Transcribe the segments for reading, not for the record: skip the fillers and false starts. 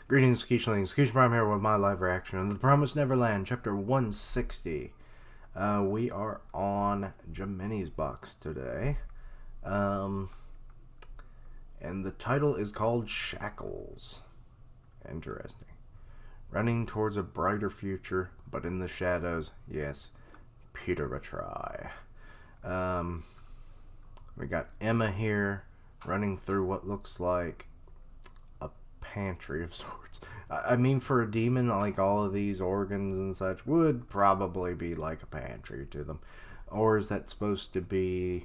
Greetings, Keishlings. Keish Prime here with my live reaction on The Promised Neverland, Chapter 160. We are on Gemini's box today. And the title is called Shackles. Interesting. Running towards a brighter future, but in the shadows, yes, Peter Betry. We got Emma here, running through what looks like a pantry of sorts. I mean, for a demon, like all of these organs and such would probably be like a pantry to them. Or is that supposed to be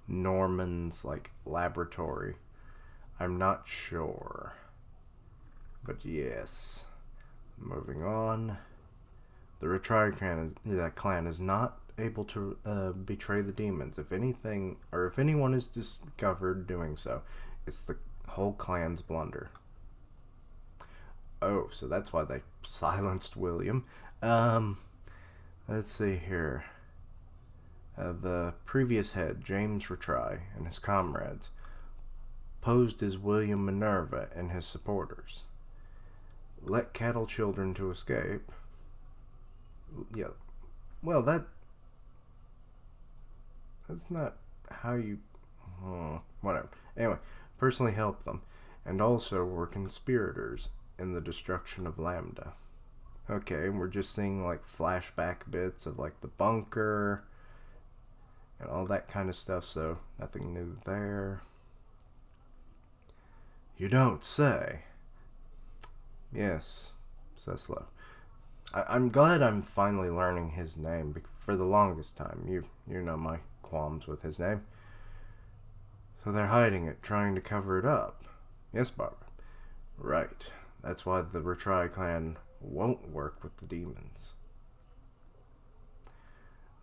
Norman's like laboratory? I'm not sure. But yes. Moving on. The Retry clan is not able to betray the demons. If anything, or if anyone is discovered doing so, it's the whole clan's blunder. Oh, so that's why they silenced William. Let's see here. The previous head, James Retry, and his comrades posed as William Minerva and his supporters. Let cattle children to escape. Yeah, well, that's not how you... whatever. Anyway, personally help them, and also were conspirators in the destruction of Lambda. Okay, we're just seeing like flashback bits of like the bunker and all that kind of stuff, so nothing new there. You don't say. Yes, Cecilo. I'm glad I'm finally learning his name. For the longest time, you know my qualms with his name. So they're hiding it, trying to cover it up. Yes, Barbara. Right. That's why the Retry clan won't work with the demons.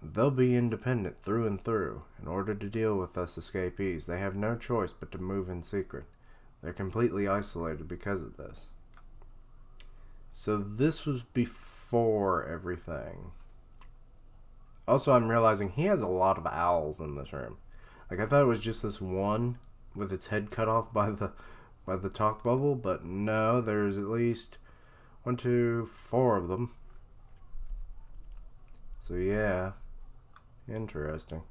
They'll be independent through and through. In order to deal with us escapees, they have no choice but to move in secret. They're completely isolated because of this. So this was before everything. Also, I'm realizing he has a lot of owls in this room. Like, I thought it was just this one with its head cut off by the talk bubble, but no, there's at least 1, 2, 4 of them. So yeah, interesting.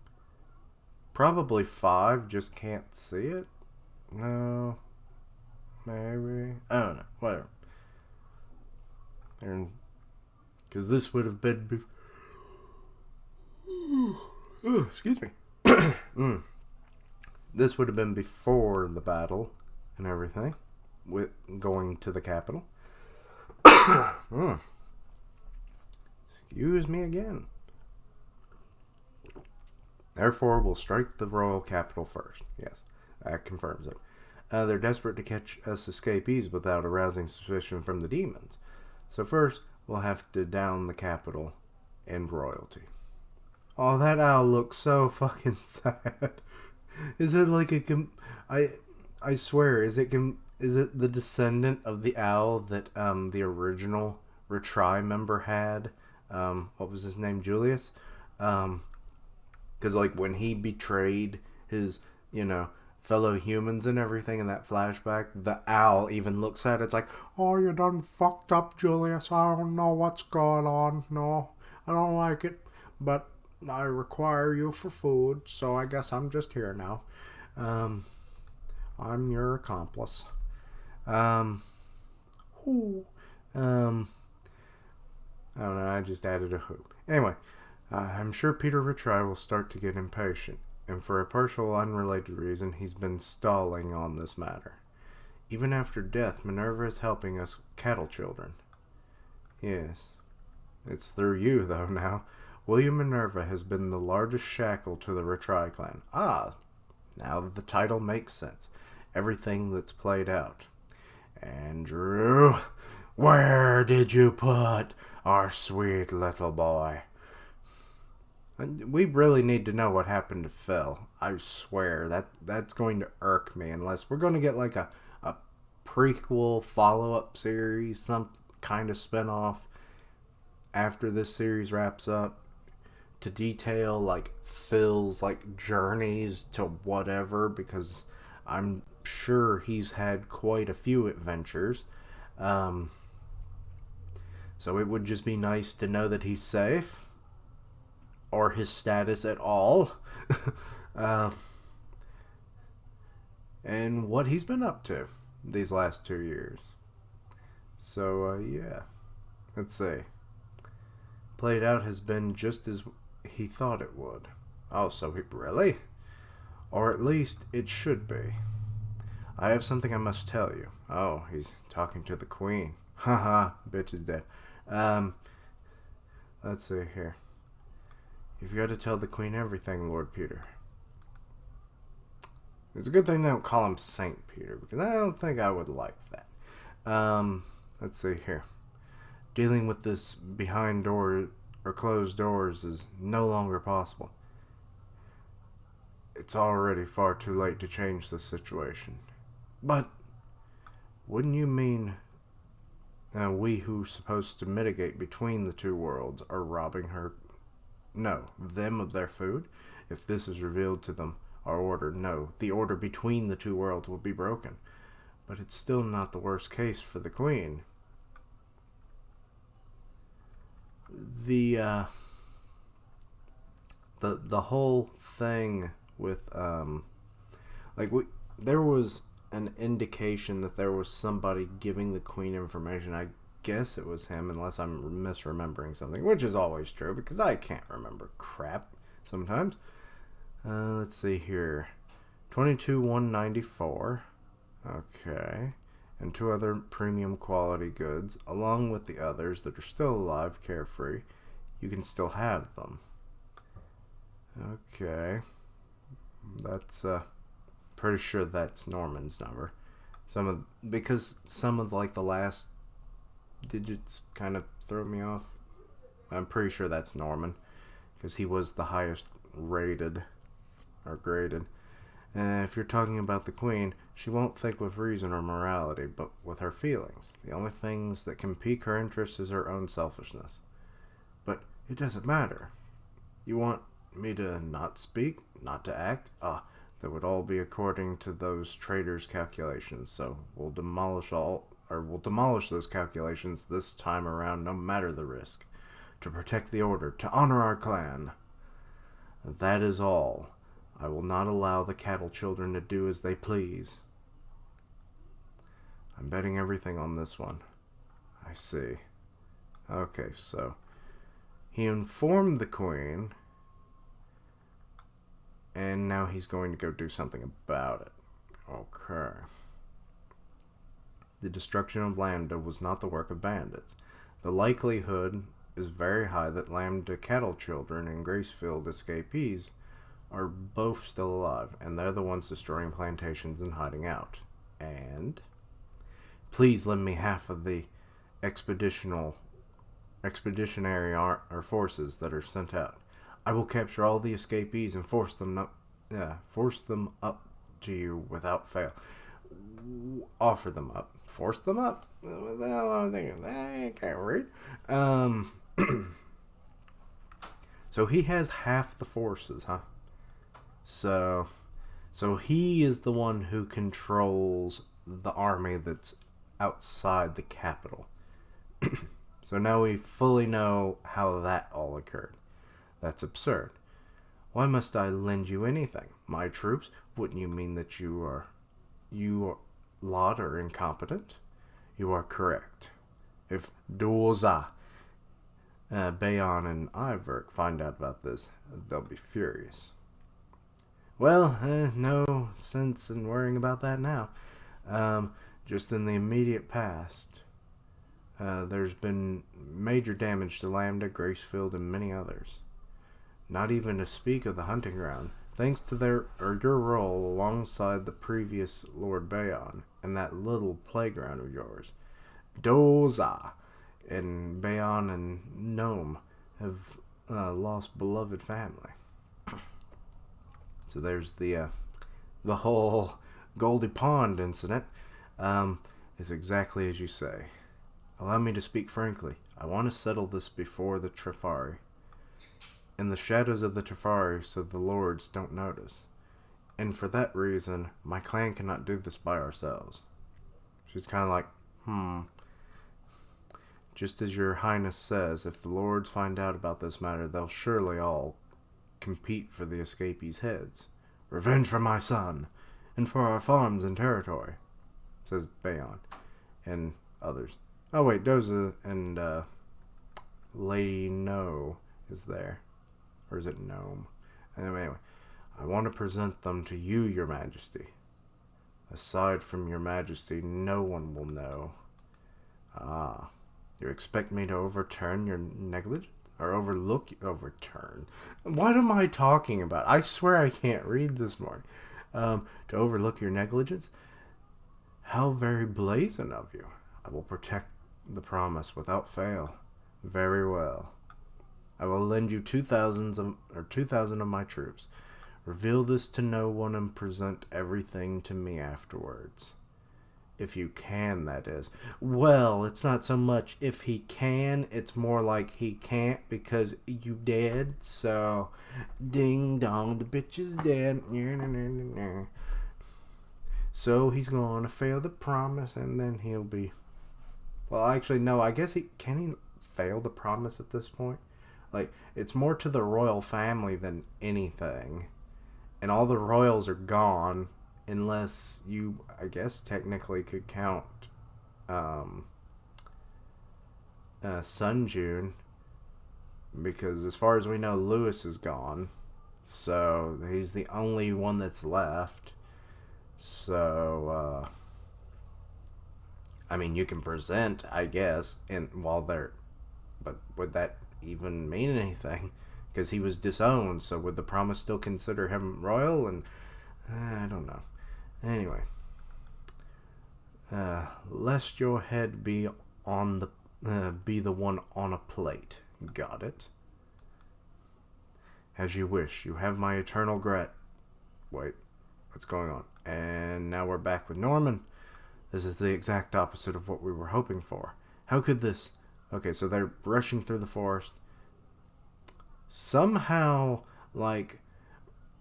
Probably 5, just can't see it. No, maybe, I don't know, whatever. Because this would have been excuse me. This would have been before the battle and everything, with going to the capital. Excuse me again. Therefore, we'll strike the royal capital first. Yes, that confirms it. They're desperate to catch us escapees without arousing suspicion from the demons. So first, we'll have to down the capital and royalty. Oh, that owl looks so fucking sad. Is it like a I swear, is it the descendant of the owl that the original Retry member had? What was his name? Julius? Because like when he betrayed his, fellow humans and everything in that flashback, the owl even looks at it. It's like, oh, you done fucked up, Julius. I don't know what's going on. No, I don't like it, but I require you for food, so I guess I'm just here now. I'm your accomplice. I don't know, I just added a hoop. Anyway, I'm sure Peter Retry will start to get impatient, and for a partial unrelated reason, he's been stalling on this matter. Even after death, Minerva is helping us cattle children. Yes, it's through you, though, now. William Minerva has been the largest shackle to the Retry clan. Ah, now that the title makes sense. Everything that's played out. Andrew, where did you put our sweet little boy? We really need to know what happened to Phil. I swear, that's going to irk me unless we're going to get like a prequel follow-up series, some kind of spinoff after this series wraps up, to detail like Phil's like journeys to whatever, because I'm sure he's had quite a few adventures. Um, so it would just be nice to know that he's safe, or his status at all, uh, and what he's been up to these last 2 years. So, yeah. Let's see. Played out has been just as he thought it would. Oh, so he really? Or at least it should be. I have something I must tell you. Oh, he's talking to the queen. Haha, bitch is dead. Let's see here. You've got to tell the queen everything, Lord Peter. It's a good thing they don't call him Saint Peter, because I don't think I would like that. Let's see here. Dealing with this behind door or closed doors is no longer possible. It's already far too late to change the situation. But wouldn't you mean we who's supposed to mitigate between the two worlds are robbing her? No, them of their food? If this is revealed to them, our order, no, the order between the two worlds will be broken. But it's still not the worst case for the queen. The whole thing with there was an indication that there was somebody giving the queen information. I guess it was him, unless I'm misremembering something, which is always true because I can't remember crap sometimes. Let's see here. 22,194. Okay. And 2 other premium quality goods, along with the others that are still alive, carefree. You can still have them. Okay. That's, pretty sure that's Norman's number. Because some of, like, the last digits kind of throw me off. I'm pretty sure that's Norman, because he was the highest rated, or graded. If you're talking about the queen, she won't think with reason or morality, but with her feelings. The only things that can pique her interest is her own selfishness. But it doesn't matter. You want me to not speak, not to act? That would all be according to those traitors' calculations. So we'll demolish those calculations this time around, no matter the risk. To protect the order, to honor our clan. That is all. I will not allow the cattle children to do as they please. I'm betting everything on this one. I see. Okay, so he informed the queen, and now he's going to go do something about it. Okay. The destruction of Lambda was not the work of bandits. The likelihood is very high that Lambda cattle children and Gracefield escapees are both still alive, and they're the ones destroying plantations and hiding out. And please lend me half of the expeditionary forces that are sent out. I will capture all the escapees and force them up to you without fail. Offer them up. Force them up? What the hell am I thinking? I can't read. So he has half the forces, huh? So he is the one who controls the army that's outside the capital. So now we fully know how that all occurred. That's absurd. Why must I lend you anything? My troops? Wouldn't you mean that you lot are incompetent? You are correct. If Doza, Bayon, and Iverk find out about this, they'll be furious. Well, no sense in worrying about that now. Just in the immediate past, there's been major damage to Lambda, Gracefield, and many others. Not even to speak of the hunting ground, thanks to your role alongside the previous Lord Bayon and that little playground of yours. Doza and Bayon and Gnome have lost beloved family. So there's the whole Goldie Pond incident. Is exactly as you say. Allow me to speak frankly. I want to settle this before the Trifari. In the shadows of the Trifari, so the lords don't notice. And for that reason, my clan cannot do this by ourselves. She's kind of like, Just as your highness says, if the lords find out about this matter, they'll surely all compete for the escapees' heads. Revenge for my son, and for our farms and territory, says Bayon, and others. Oh wait, Doza and Lady No is there. Or is it Gnome? Anyway, I want to present them to you, your majesty. Aside from your majesty, no one will know. Ah, you expect me to overturn your negligence? Or overturn? What am I talking about? I swear I can't read this morning. To overlook your negligence? How very blazing of you. I will protect the promise without fail. Very well. I will lend you 2,000 of my troops. Reveal this to no one and present everything to me afterwards. If you can, that is. Well, it's not so much if he can, it's more like he can't because you dead. So, ding dong, the bitch is dead. So he's going to fail the promise, and then he'll be... Well, actually, no, I guess can he fail the promise at this point? Like, it's more to the royal family than anything. And all the royals are gone, unless you, I guess, technically could count Sun June. Because as far as we know, Lewis is gone. So, he's the only one that's left. So, I mean, you can present, I guess, while they're... But would that even mean anything? Because he was disowned, so would the promise still consider him royal? And I don't know. Anyway, lest your head be on the one on a plate. Got it. As you wish. You have my eternal Wait, what's going on? And now we're back with Norman. This is the exact opposite of what we were hoping for. How could this... Okay, so they're rushing through the forest. Somehow, like,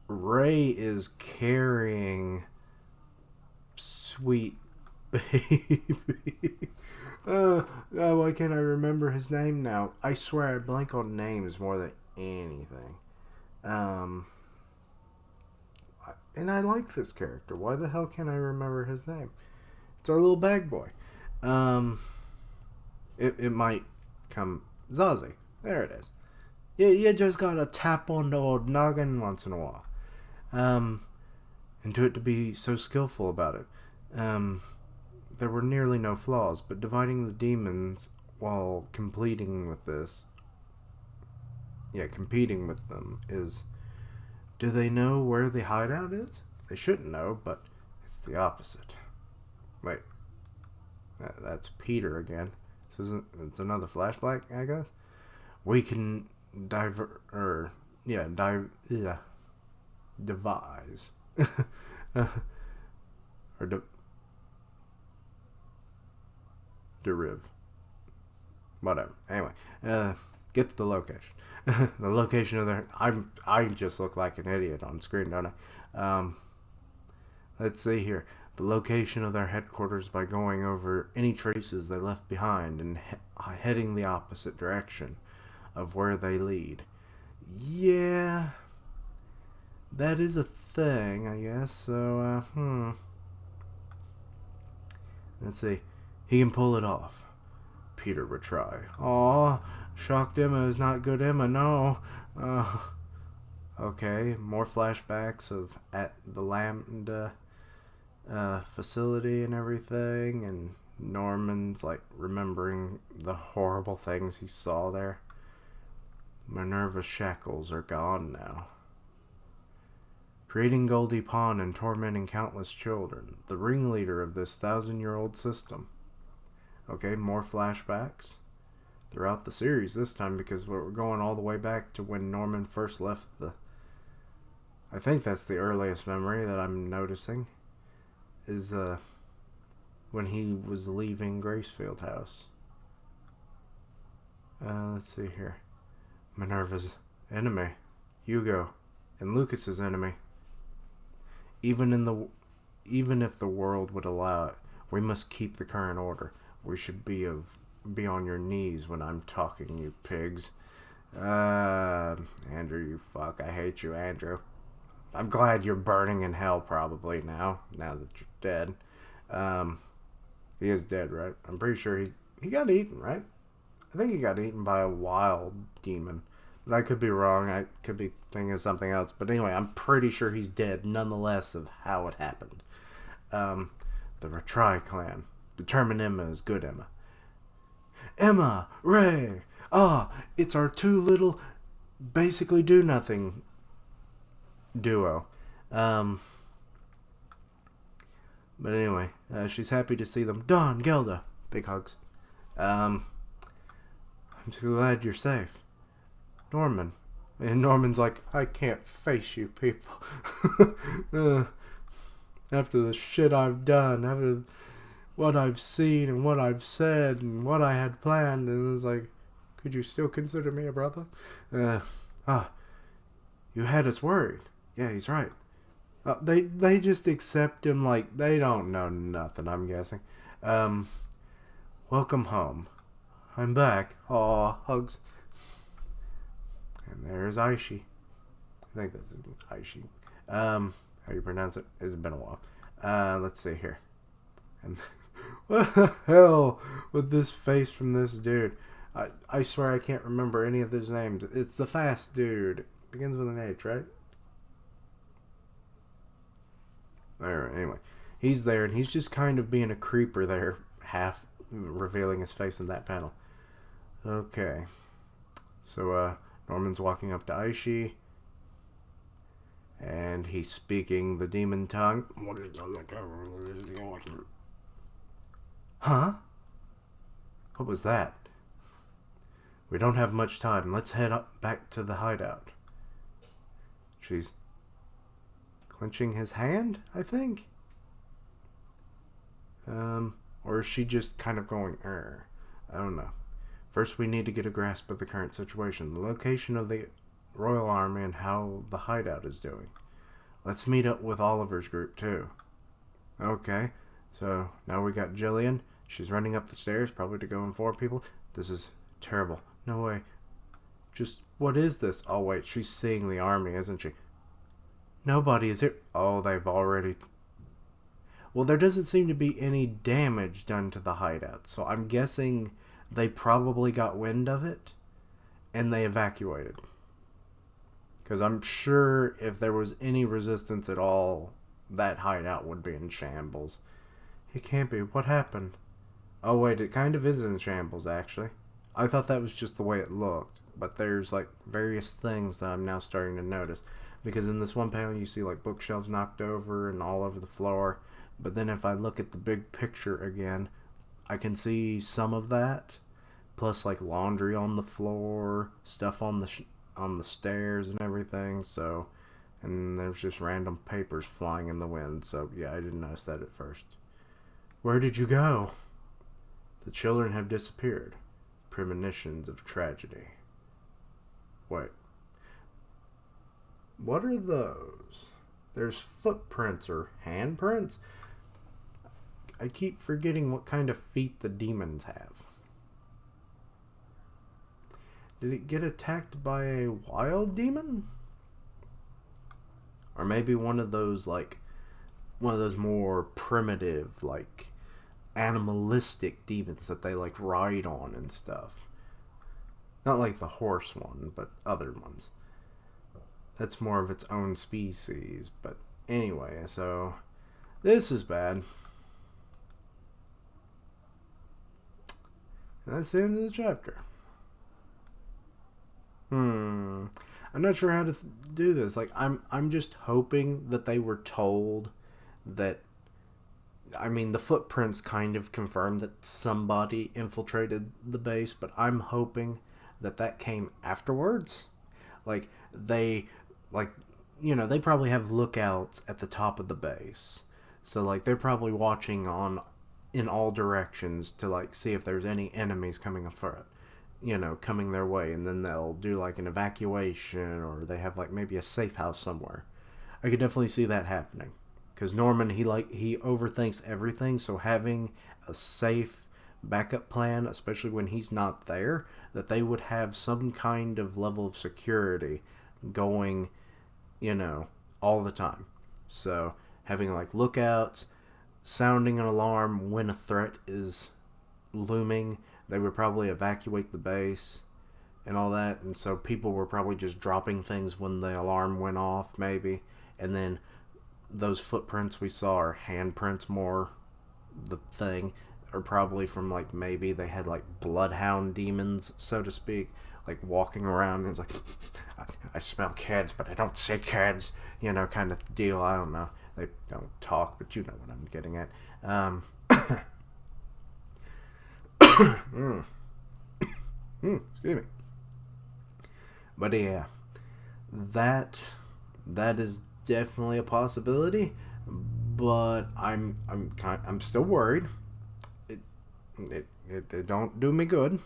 Ray is carrying sweet baby. Why can't I remember his name now? I swear I blank on names more than anything. And I like this character. Why the hell can't I remember his name? It's our little bag boy. It might come... Zazie. There it is. You just gotta tap on the old noggin once in a while. And to it to be so skillful about it. There were nearly no flaws, but dividing the demons while competing with them is... Do they know where the hideout is? They shouldn't know, but it's the opposite. Wait. That's Peter again. So it's another flashback, I guess? We can devise. Derive. Whatever. Anyway, get to the location. The location of their... I just look like an idiot on screen, don't I? Let's see here. The location of their headquarters by going over any traces they left behind and heading the opposite direction of where they lead. Yeah, that is a thing, I guess. So, let's see. He can pull it off. Peter would try. Aw, shocked Emma is not good Emma, no. Okay, more flashbacks of at the Lambda facility and everything, and Norman's like remembering the horrible things he saw there. Minerva's shackles are gone now. Creating Goldie Pond and tormenting countless children, the ringleader of this 1,000-year-old system. Okay, more flashbacks throughout the series this time, because we're going all the way back to when Norman first left the... I think that's the earliest memory that I'm noticing, is when he was leaving Gracefield House. Let's see here. Minerva's enemy, Hugo, and Lucas's enemy. Even if the world would allow it, we must keep the current order. We should be of be on your knees when I'm talking, you pigs. Andrew, you fuck. I hate you, Andrew. I'm glad you're burning in hell probably now that you're dead. He is dead, right? I'm pretty sure he got eaten, right? I think he got eaten by a wild demon. But I could be wrong. I could be thinking of something else. But anyway, I'm pretty sure he's dead, nonetheless, of how it happened. The Retry clan. Determine Emma is good Emma. Emma! Ray! It's our two little, basically do-nothing duo. But anyway, she's happy to see them. Dawn, Gelda. Big hugs. I'm so glad you're safe. Norman. And Norman's like, I can't face you people. After the shit I've done, after what I've seen and what I've said and what I had planned, and it's like, could you still consider me a brother? You had us worried. Yeah, he's right. They just accept him like they don't know nothing, I'm guessing. Welcome home. I'm back. Aw, hugs. And there's Aishi. I think that's Aishi. How you pronounce it? It's been a while. Let's see here. And what the hell with this face from this dude? I swear I can't remember any of his names. It's the fast dude. Begins with an H, right? Alright, anyway. He's there, and he's just kind of being a creeper there, half revealing his face in that panel. Okay. So, Norman's walking up to Aishi, and he's speaking the demon tongue. Huh? What was that? We don't have much time. Let's head up back to the hideout. She's clenching his hand, I think? Or is she just kind of going, I don't know. First, we need to get a grasp of the current situation, the location of the Royal Army, and how the hideout is doing. Let's meet up with Oliver's group, too. Okay, so now we got Jillian. She's running up the stairs, probably to go inform people. This is terrible. No way. Just, what is this? Oh, wait, she's seeing the army, isn't she? Nobody is here. Oh, they've already... Well, there doesn't seem to be any damage done to the hideout, so I'm guessing they probably got wind of it, and they evacuated. Because I'm sure if there was any resistance at all, that hideout would be in shambles. It can't be. What happened? Oh, wait, it kind of is in shambles, actually. I thought that was just the way it looked, but there's, like, various things that I'm now starting to notice. Because in this one panel, you see, like, bookshelves knocked over and all over the floor. But then if I look at the big picture again, I can see some of that. Plus, like, laundry on the floor, stuff on the stairs and everything. So, and there's just random papers flying in the wind. So, yeah, I didn't notice that at first. Where did you go? The children have disappeared. Premonitions of tragedy. Wait. What are those? There's footprints or handprints? I keep forgetting what kind of feet the demons have. Did it get attacked by a wild demon? Or maybe one of those, like, one of those more primitive, like, animalistic demons that they, like, ride on and stuff. Not like the horse one, but other ones. That's more of its own species. But anyway, so this is bad. And that's the end of the chapter. I'm not sure how to do this. Like, I'm just hoping that they were told that. I mean, the footprints kind of confirm that somebody infiltrated the base, but I'm hoping that came afterwards. Like, they probably have lookouts at the top of the base. So, like, they're probably watching in all directions to, like, see if there's any enemies coming coming their way. And then they'll do, like, an evacuation, or they have, like, maybe a safe house somewhere. I could definitely see that happening. Because Norman, he overthinks everything. So having a safe backup plan, especially when he's not there, that they would have some kind of level of security going, all the time. So having like lookouts, sounding an alarm when a threat is looming. They would probably evacuate the base and all that, and so people were probably just dropping things when the alarm went off, maybe. And then those footprints we saw are handprints more the thing, or probably from like maybe they had like bloodhound demons, so to speak, like walking around and it's like I smell kids but I don't see kids, kind of deal. I don't know, they don't talk, but you know what I'm getting at. Excuse me. But yeah, that is definitely a possibility, but I'm still worried. It don't do me good.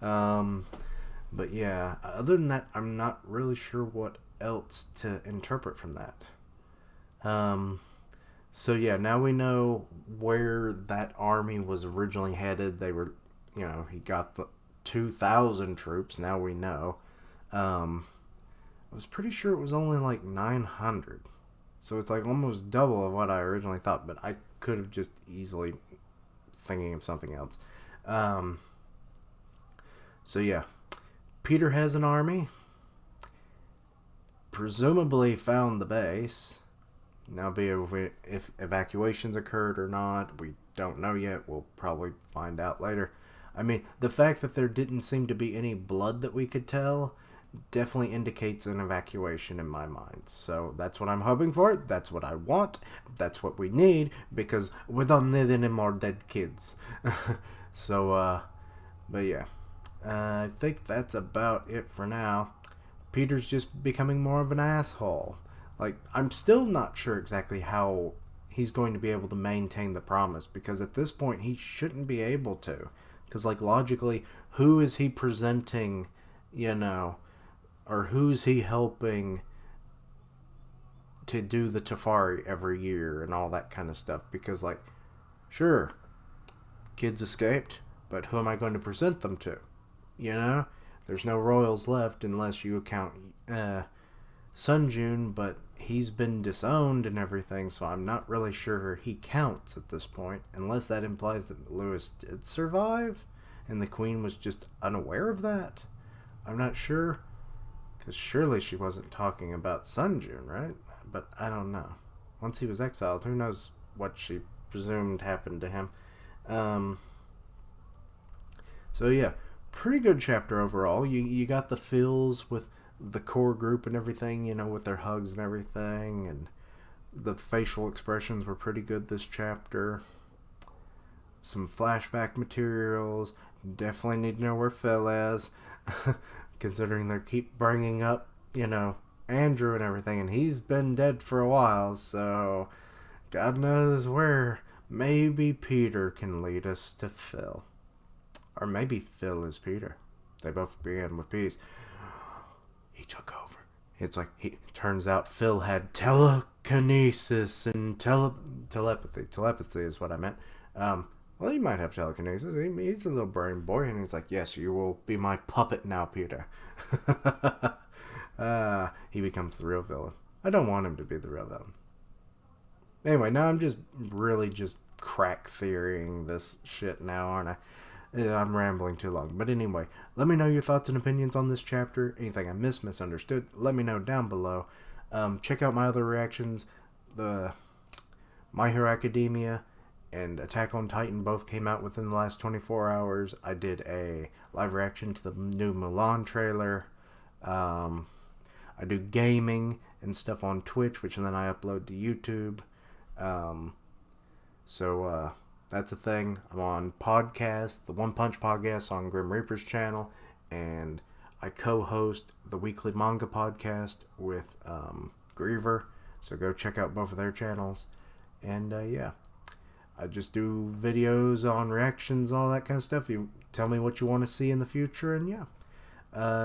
But yeah, other than that, I'm not really sure what else to interpret from that. So yeah, now we know where that army was originally headed. They were, he got the 2,000 troops. Now we know. I was pretty sure it was only like 900. So it's like almost double of what I originally thought, but I could have just easily thinking of something else. So yeah, Peter has an army. Presumably found the base. Now, if evacuations occurred or not, we don't know yet. We'll probably find out later. I mean, the fact that there didn't seem to be any blood that we could tell definitely indicates an evacuation in my mind. So that's what I'm hoping for. That's what I want. That's what we need, because we don't need any more dead kids. So, but yeah. I think that's about it for now. Peter's just becoming more of an asshole. Like, I'm still not sure exactly how he's going to be able to maintain the promise, because at this point he shouldn't be able to. Because, like, logically, who is he presenting, or who's he helping to do the Tafari every year and all that kind of stuff? Because, like, sure, kids escaped, but who am I going to present them to? There's no royals left unless you account Sunjun, but he's been disowned and everything, so I'm not really sure he counts at this point, unless that implies that Lewis did survive and the queen was just unaware of that. I'm not sure, because surely she wasn't talking about Sunjun, right? But I don't know. Once he was exiled, who knows what she presumed happened to him. So yeah, pretty good chapter overall. You got the feels with the core group and everything, with their hugs and everything, and the facial expressions were pretty good this chapter. Some flashback materials. Definitely need to know where Phil is, considering they keep bringing up, Andrew and everything, and he's been dead for a while, so God knows where. Maybe Peter can lead us to Phil. Or maybe Phil is Peter. They both began with P's. He took over. It's like, turns out Phil had telekinesis and telepathy. Telepathy is what I meant. Well, he might have telekinesis. He's a little brain boy, and he's like, yes, you will be my puppet now, Peter. He becomes the real villain. I don't want him to be the real villain. Anyway, now I'm just really just crack theorying this shit now, aren't I? I'm rambling too long. But anyway, let me know your thoughts and opinions on this chapter. Anything I misunderstood, let me know down below. Check out my other reactions. The My Hero Academia and Attack on Titan both came out within the last 24 hours. I did a live reaction to the new Mulan trailer. I do gaming and stuff on Twitch, which then I upload to YouTube. So that's a thing. I'm on podcast, the One Punch podcast on Grim Reaper's channel, and I co-host the weekly manga podcast with Griever. So go check out both of their channels. And yeah, I just do videos on reactions, all that kind of stuff. You tell me what you want to see in the future, and yeah.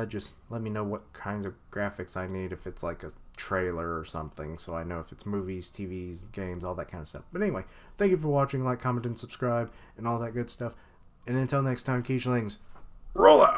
Just let me know what kinds of graphics I need. If it's like a trailer or something, so I know if it's movies, TVs, games, all that kind of stuff. But anyway, thank you for watching. Like, comment, and subscribe, and all that good stuff. And until next time, Keishlings, roll out!